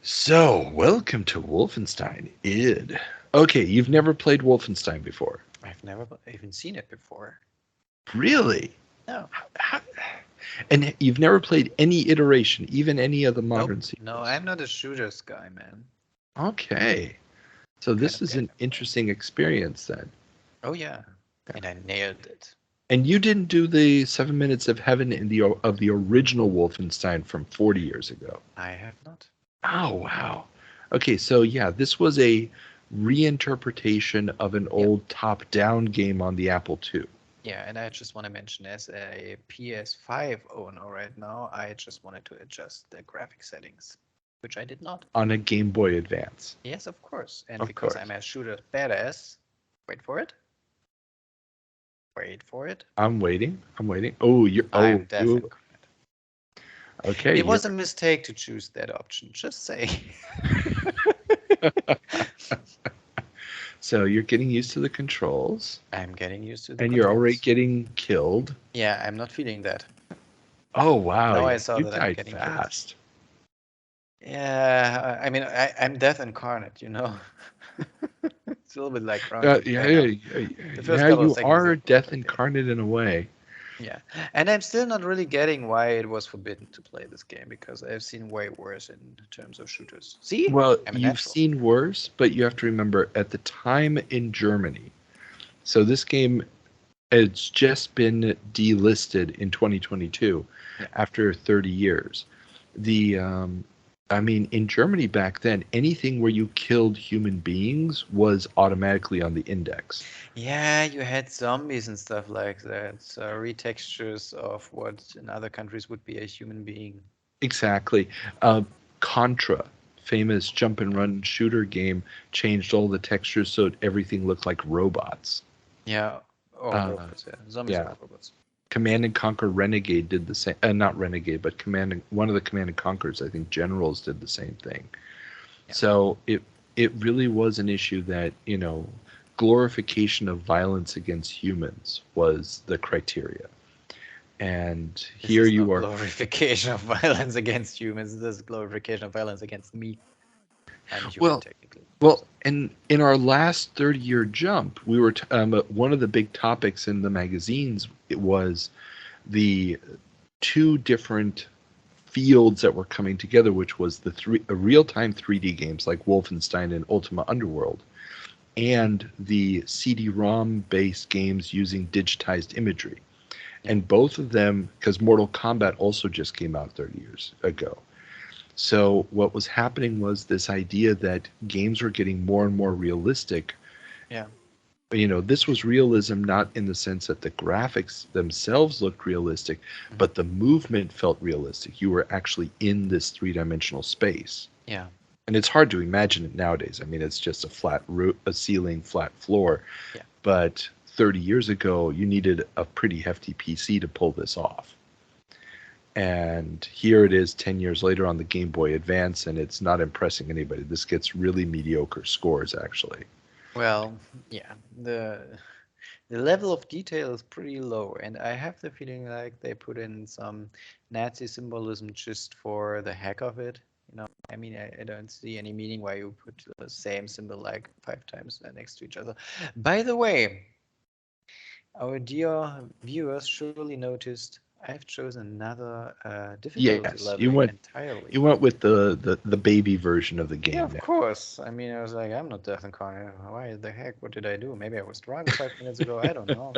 So, welcome to Wolfenstein id. Okay, you've never played Wolfenstein before. I've never even seen it before. Really? No. How- And you've never played any iteration, even any of the Nope. modern No, sequels? I'm not a shooters guy, man. Okay. So Kind this of is get an interesting experience then. Oh yeah. And I nailed it. And you didn't do the 7 Minutes of Heaven in the original Wolfenstein from 40 years ago. I have not. Oh, wow. Okay, so yeah, this was a reinterpretation of an Yep. old top-down game on the Apple II. Yeah, and I just want to mention as a PS5 owner right now, I just wanted to adjust the graphic settings, which I did not. On a Game Boy Advance. Yes, of course. And Of because course. I'm a shooter badass, wait for it. Wait for it. I'm waiting. Oh, I'm deaf you and quiet. okay, It was a mistake to choose that option, just say. So you're getting used to the controls I'm getting used to the and you're already controls. getting killed. Yeah, I'm not feeling that. Oh wow, Now I yeah, saw you that I'm died getting fast. Yeah, I mean, I'm death incarnate, you know. It's a little bit like Groundhog Yeah, Day. The first yeah, couple of you seconds are of death Groundhog Day. incarnate in a way. Yeah, and I'm still not really getting why it was forbidden to play this game because I've seen way worse in terms of shooters. See, Well, I'm a you've natural. seen worse, but you have to remember at the time in Germany. So this game it's just been delisted in 2022 Yeah. after 30 years. The I mean, in Germany back then, anything where you killed human beings was automatically on the index. Yeah, you had zombies and stuff like that. So retextures of what in other countries would be a human being. Exactly. Uh, Contra, famous jump and run shooter game, changed all the textures so everything looked like robots. Yeah, or Uh, robots. Yeah, zombies yeah. or robots. Command and Conquer Renegade did the same. Not Renegade, but one of the Command and Conquers, I think Generals did the same thing. Yeah. So it really was an issue that, glorification of violence against humans was the criteria. And This here is no you are. glorification of violence against humans. This is glorification of violence against me. I'm human, Well, technically. well, and in our last 30-year jump, we were one of the big topics in the magazines. It was the two different fields that were coming together, which was the real-time 3D games like Wolfenstein and Ultima Underworld, and the CD-ROM based games using digitized imagery. Yeah. And both of them, because Mortal Kombat also just came out 30 years ago. So what was happening was this idea that games were getting more and more realistic. Yeah. This was realism not in the sense that the graphics themselves looked realistic, but the movement felt realistic. You were actually in this three-dimensional space. Yeah. And it's hard to imagine it nowadays. I mean, it's just a flat roof, a ceiling, flat floor. Yeah. But 30 years ago, you needed a pretty hefty PC to pull this off. And here it is 10 years later on the Game Boy Advance, and it's not impressing anybody. This gets really mediocre scores, actually. Well, yeah. The level of detail is pretty low, and I have the feeling like they put in some Nazi symbolism just for the heck of it. I mean, I don't see any meaning why you put the same symbol like 5 times next to each other. By the way, our dear viewers surely noticed I've chosen another difficulty Yes, leveling entirely. you went with the baby version of the Yeah, game of now. course. I mean, I was like, I'm not deaf incarnate. Why the heck? What did I do? Maybe I was drunk 5 minutes ago. I don't know.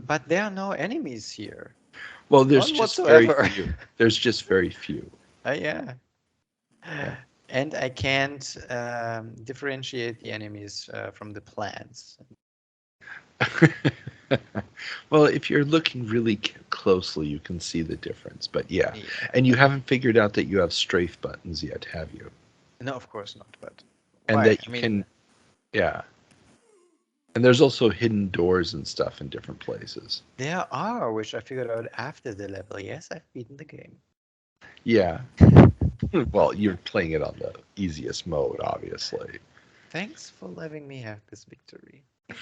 But there are no enemies here. Well, there's None just very whatsoever. few. There's just very few. Yeah. Yeah. And I can't differentiate the enemies from the plants. Well, if you're looking really closely, you can see the difference. But yeah, Yeah. and you haven't figured out that you have strafe buttons yet, have you? No, of course not. But And why? that I you mean, can, yeah. And there's also hidden doors and stuff in different places. there are, which I figured out after the level. Yes, I've beaten the game. Yeah. Well, you're playing it on the easiest mode, obviously. Thanks for letting me have this victory. Thank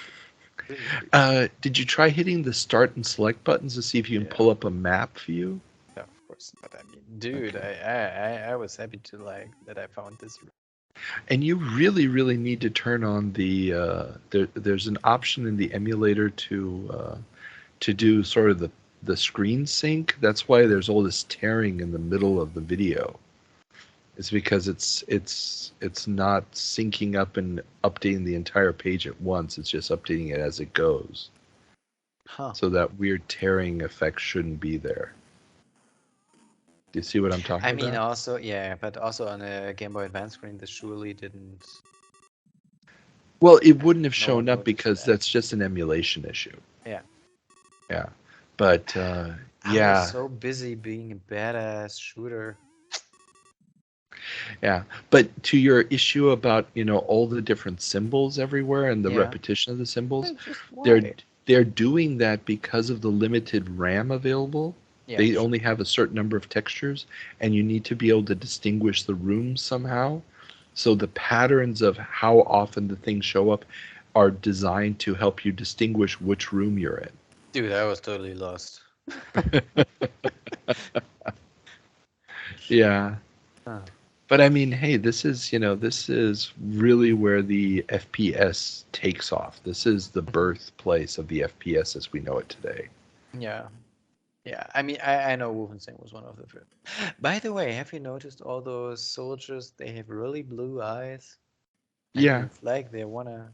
you. Really appreciate it. Did you try hitting the start and select buttons to see if you can Yeah. pull up a map view? Yeah, of course. But I mean, Dude, Okay. I was happy to like that I found this. And you really, really need to turn on the there's an option in the emulator to do sort of the screen sync. That's why there's all this tearing in the middle of the video. It's because it's not syncing up and updating the entire page at once. It's just updating it as it goes. Huh. So that weird tearing effect shouldn't be there. Do you see what I'm talking I mean, about? also, yeah, but also on a Game Boy Advance screen, this surely didn't. Well, it wouldn't have No one shown up noticed because that. that's just an emulation issue. Yeah. Yeah. But I was yeah, so busy being a badass shooter. yeah. But to your issue about, all the different symbols everywhere and the Yeah. repetition of the symbols, Just they're why? they're doing that because of the limited RAM available. Yeah, They sure. only have a certain number of textures, and you need to be able to distinguish the rooms somehow. So the patterns of how often the things show up are designed to help you distinguish which room you're in. Dude, I was totally lost. Yeah. Huh. But I mean, hey, this is really where the FPS takes off. This is the birthplace of the FPS as we know it today. Yeah. Yeah. I mean, I know Wolfenstein was one of the first. By the way, have you noticed all those soldiers? They have really blue eyes. I mean, Yeah. it's like they wanna.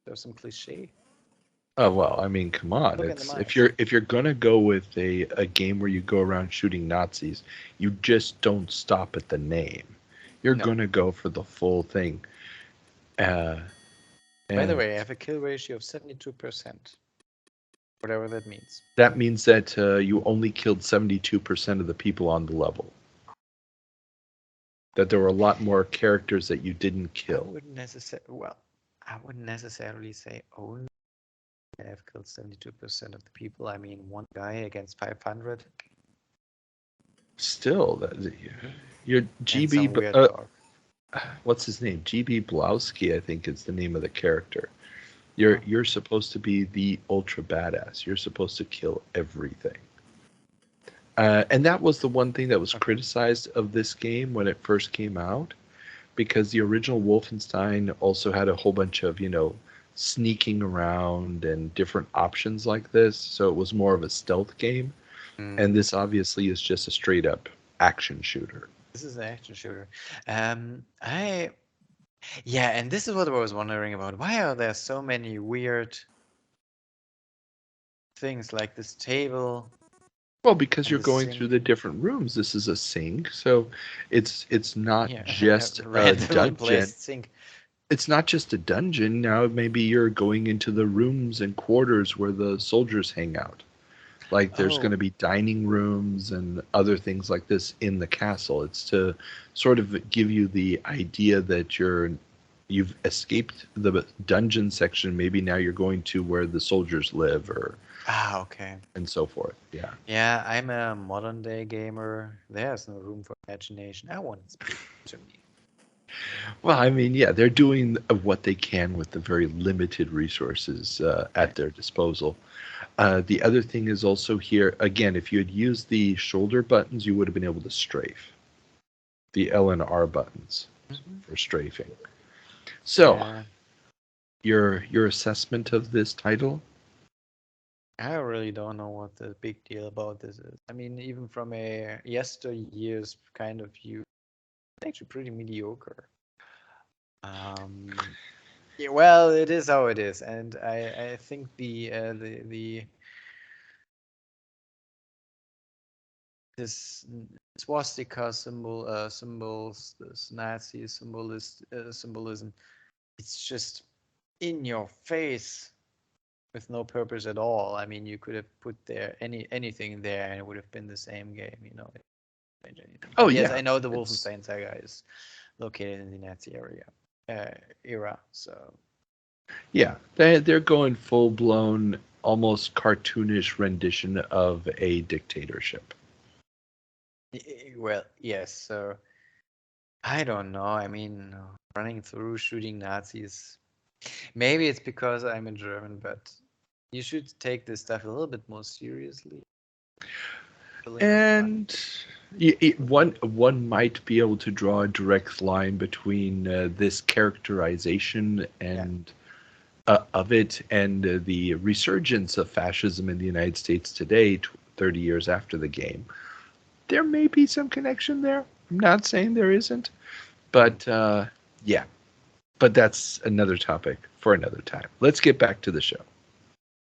There's some cliche. Oh well, I mean, come on. Look at the It's if eyes. you're gonna go with a game where you go around shooting Nazis, you just don't stop at the name. You're No. gonna go for the full thing. Uh, By the and way, I have a kill ratio of 72%, whatever that means. that means that you only killed 72% of the people on the level. That there were a lot more characters that you didn't I kill. wouldn't necessarily, well, I wouldn't necessarily say only I have killed 72% of the people. I mean, one guy against 500 Still, your and GB. some weird dog. What's his name? GB Blowski, I think is the name of the character. You're supposed to be the ultra badass. You're supposed to kill everything. And that was the one thing that was Okay. criticized of this game when it first came out, because the original Wolfenstein also had a whole bunch of, sneaking around and different options like this. So it was more of a stealth game. And Mm, this obviously is just a straight up action shooter. this is an action shooter. I Yeah, and this is what I was wondering about. Why are there so many weird things like this table Well, because and you're the going through sink? the different rooms. This is a sink, so it's not Yeah, a just a randomly dungeon. placed sink. It's not just a dungeon. Now maybe you're going into the rooms and quarters where the soldiers hang out. Like there's going Oh, to be dining rooms and other things like this in the castle. It's to sort of give you the idea that you've escaped the dungeon section. Maybe now you're going to where the soldiers live or okay. and so forth. Yeah. Yeah, I'm a modern day gamer. There's no room for imagination. I want it speak to me. Well, I mean, yeah, they're doing what they can with the very limited resources Yeah. at their disposal. The other thing is also here, again, if you had used the shoulder buttons, you would have been able to strafe. The L and R buttons Hmm. for strafing. So, Yeah. your assessment of this title? I really don't know what the big deal about this is. I mean, even from a yesteryear's kind of view, it's actually pretty mediocre. Um, yeah, well, it is how it is, and I think the this swastika symbols, this Nazi symbolism, it's just in your face with no purpose at all. I mean, you could have put there anything there, and it would have been the same game, you know. It didn't change anything. Oh But yes, yeah, I know the it's Wolfenstein saga is located in the Nazi era. So yeah. They're going full blown, almost cartoonish rendition of a dictatorship. well, yes. So I don't know. I mean, running through shooting Nazis. Maybe it's because I'm a German, but you should take this stuff a little bit more seriously. And one might be able to draw a direct line between this characterization and of it and the resurgence of fascism in the United States today, 30 years after the game. There may be some connection there. I'm not saying there isn't, but yeah. But that's another topic for another time. Let's get back to the show.